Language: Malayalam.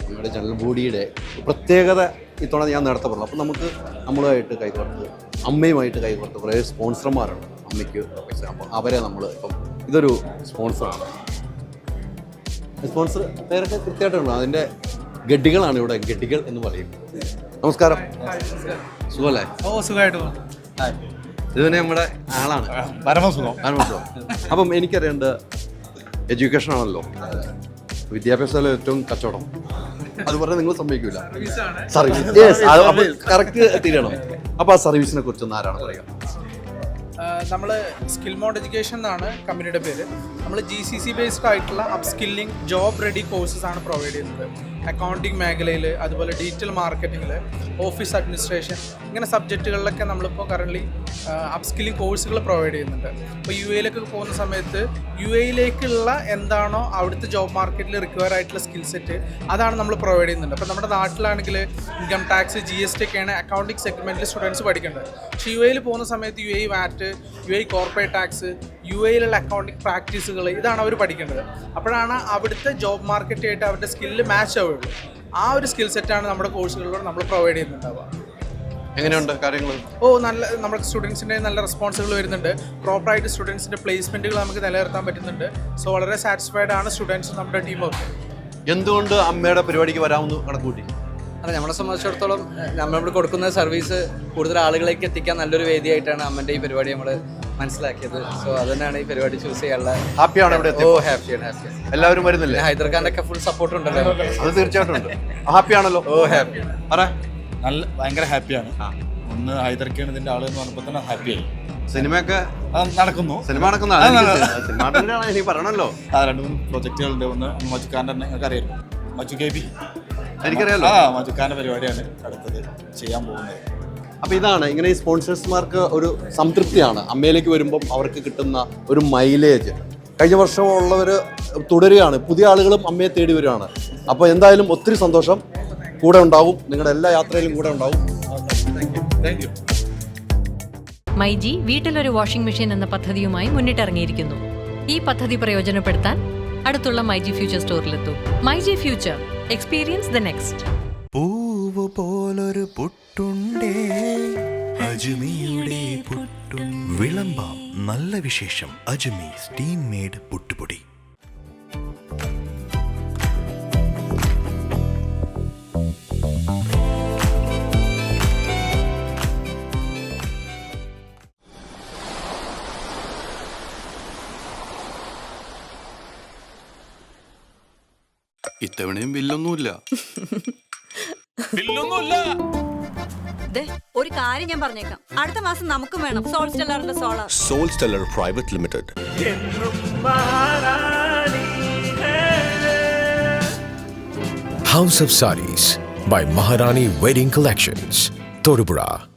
നമ്മുടെ ജനറൽ ബോഡിയുടെ പ്രത്യേകത ഇത്തവണ ഞാൻ നേരത്തെ പറഞ്ഞു. അപ്പോൾ നമുക്ക് നമ്മളുമായിട്ട് കൈകോർത്ത് അമ്മയുമായിട്ട് കൈകോർത്ത് കുറേ സ്പോൺസർമാരുണ്ട് അമ്മയ്ക്ക് പൈസ. അപ്പോൾ അവരെ നമ്മൾ ഇപ്പം ഇതൊരു സ്പോൺസറാണ്. സ്പോൺസർ പേരൊക്കെ കൃത്യമായിട്ടുണ്ട്. അതിൻ്റെ ഗഡികളാണ് ഇവിടെ, ഗഡികൾ എന്ന് പറയും. നമസ്കാരം, സുഖമല്ലേ? ഓ, സുഖമായിട്ട്. ഇത് തന്നെ നമ്മുടെ ആളാണ്. പരമസുഖം. അപ്പം എനിക്കറിയേണ്ട എഡ്യൂക്കേഷൻ ആണല്ലോ, വിദ്യാഭ്യാസത്തിലെ ഏറ്റവും കച്ചവടം. അത് പറഞ്ഞാൽ നിങ്ങൾ സമ്മതിക്കില്ല. സർവീസ് അപ്പോൾ കറക്റ്റ് തീരണം. അപ്പോൾ ആ സർവീസിനെ കുറിച്ചൊന്ന് ആരാണ് പറയുക? നമ്മൾ സ്കിൽ മോഡ് എഡ്യൂക്കേഷൻ എന്നാണ് കമ്പനിയുടെ പേര്. നമ്മൾ GCC ബേസ്ഡ് ആയിട്ടുള്ള അപ്സ്കില്ലിംഗ് ജോബ് റെഡി കോഴ്സസ് ആണ് പ്രൊവൈഡ് ചെയ്യുന്നത്. അക്കൗണ്ടിങ് മേഖലയിൽ, അതുപോലെ ഡിജിറ്റൽ മാർക്കറ്റിങ്ങിൽ, ഓഫീസ് അഡ്മിനിസ്ട്രേഷൻ, ഇങ്ങനെ സബ്ജക്റ്റുകളിലൊക്കെ നമ്മളിപ്പോൾ കറൻ്റ്ലി അപ്സ്കില്ലിംഗ് കോഴ്സുകൾ പ്രൊവൈഡ് ചെയ്യുന്നുണ്ട്. ഇപ്പോൾ UAE പോകുന്ന സമയത്ത് UAE എന്താണോ അവിടുത്തെ ജോബ് മാർക്കറ്റിൽ റിക്വയർ ആയിട്ടുള്ള സ്കിൽ സെറ്റ്, അതാണ് നമ്മൾ പ്രൊവൈഡ് ചെയ്യുന്നുണ്ട്. അപ്പോൾ നമ്മുടെ നാട്ടിലാണെങ്കിൽ ഇൻകം ടാക്സ്, GST ഒക്കെയാണ് അക്കൗണ്ടിങ് സെഗ്മെൻറ്റിൽ സ്റ്റുഡൻസ് പഠിക്കേണ്ടത്. പക്ഷേ UAE പോകുന്ന സമയത്ത് UAE VAT, UAE corporate tax, UAE accounting പ്രാക്ടീസുകൾ, ഇതാണ് അവർ പഠിക്കേണ്ടത്. അപ്പോഴാണ് അവിടുത്തെ ജോബ് മാർക്കറ്റായിട്ട് അവരുടെ സ്കില്ല് മാച്ച് ആവുള്ളൂ. ആ ഒരു സ്കിൽ സെറ്റാണ് നമ്മുടെ കോഴ്സുകളിലൂടെ നമ്മൾ പ്രൊവൈഡ് ചെയ്യുന്നുണ്ടാവുക. എങ്ങനെയുണ്ട് കാര്യങ്ങൾ? നല്ല നമ്മുടെ സ്റ്റുഡൻസിൻ്റെ നല്ല റെസ്പോൺസുകൾ വരുന്നുണ്ട്. പ്രോപ്പറായിട്ട് സ്റ്റുഡൻസിൻ്റെ പ്ലേസ്മെൻറ്റുകൾ നമുക്ക് നിലനിർത്താൻ പറ്റുന്നുണ്ട്. സോ വളരെ സാറ്റിസ്ഫൈഡ് ആണ് സ്റ്റുഡൻസ്, നമ്മുടെ ടീമൊക്കെ. എന്തുകൊണ്ട് അമ്മയുടെ പരിപാടിക്ക് വരാമെന്ന് കണക്കൂട്ടി? അതെ, നമ്മളെ സംബന്ധിച്ചിടത്തോളം നമ്മൾ കൊടുക്കുന്ന സർവീസ് കൂടുതൽ ആളുകളിലേക്ക് എത്തിക്കാൻ നല്ലൊരു വേദിയായിട്ടാണ് അമ്മൻ്റെ ഈ പരിപാടി നമ്മൾ മനസ്സിലാക്കിയത്. സോ അതുതന്നെയാണ് ഈ പരിപാടി ചൂസ് ചെയ്യാനുള്ള. ഹാപ്പിയാണ് ഇവിടെ? ഹാപ്പിയാണ്. എല്ലാവരും വരുന്നില്ലേ? ഹൈദർഖാനൊക്കെ ഫുൾ സപ്പോർട്ട് ഉണ്ടല്ലോ. അത് തീർച്ചയായിട്ടും ഉണ്ട്. ഹാപ്പിയാണല്ലോ? ഹാപ്പി. ഭയങ്കര ഹാപ്പിയാണ്. ഒന്ന് ഹൈദർഖാൻ ഇതിന്റെ ആള് എന്ന് പറഞ്ഞപ്പോൾ തന്നെ ഹാപ്പിയായി. സിനിമയൊക്കെ നടക്കുന്നു. സിനിമ നടക്കുന്ന എനിക്ക് പറയണല്ലോ. 2-3 പ്രൊജക്ടുകളുണ്ട്. ഒന്ന് മജുഖാന്റെ തന്നെ നിങ്ങൾക്ക് അറിയാലോ, മജു KB. എനിക്കറിയാലോ. മജുഖാന്റെ പരിപാടിയാണ് അടുത്തത് ചെയ്യാൻ പോകുന്നത്. അപ്പോൾ ഇതാണ് ഇങ്ങനെ ഈ സ്പോൺസേഴ്സ്മാർക്ക് ഒരു സംതൃപ്തിയാണ് അമ്മയിലേക്ക് വരുമ്പം അവർക്ക് കിട്ടുന്ന ഒരു മൈലേജ്. കഴിഞ്ഞ വർഷം ഉള്ളവർ തുടരുകയാണ്, പുതിയ ആളുകളും അമ്മയെ തേടി വരികയാണ്. അപ്പോൾ എന്തായാലും ഒത്തിരി സന്തോഷം. കൂടെ ഉണ്ടാവും, നിങ്ങളുടെ എല്ലാ യാത്രയിലും കൂടെ ഉണ്ടാവും. Thank you. മൈജി വീട്ടിലൊരു വാഷിംഗ് മെഷീൻ എന്ന പദ്ധതിയുമായി മുന്നിട്ടിറങ്ങിയിരിക്കുന്നു. ഈ പദ്ധതി പ്രയോജനപ്പെടുത്താൻ അടുത്തുള്ള മൈജി ഫ്യൂച്ചർ സ്റ്റോറിലെത്തൂ. MyG future, experience the next. പൂവ് പോലൊരു പുട്ടുണ്ടേ അജ്മിയുടെ പുട്ടും. വിളമ്പാം നല്ല വിശേഷം. അജ്മി സ്റ്റീം മെയ്ഡ് പുട്ടുപൊടി. ഇത്തവണയും ബില്ലൊന്നുമില്ല. ഒരു കാര്യം ഞാൻ പറഞ്ഞേക്കാം, അടുത്ത മാസം നമുക്കും വേണം സോൾ സ്റ്റെല്ലറിന്റെ solar. Sol Stellar private limited. House of Sarees by Maharani Wedding Collections, Todupuzha.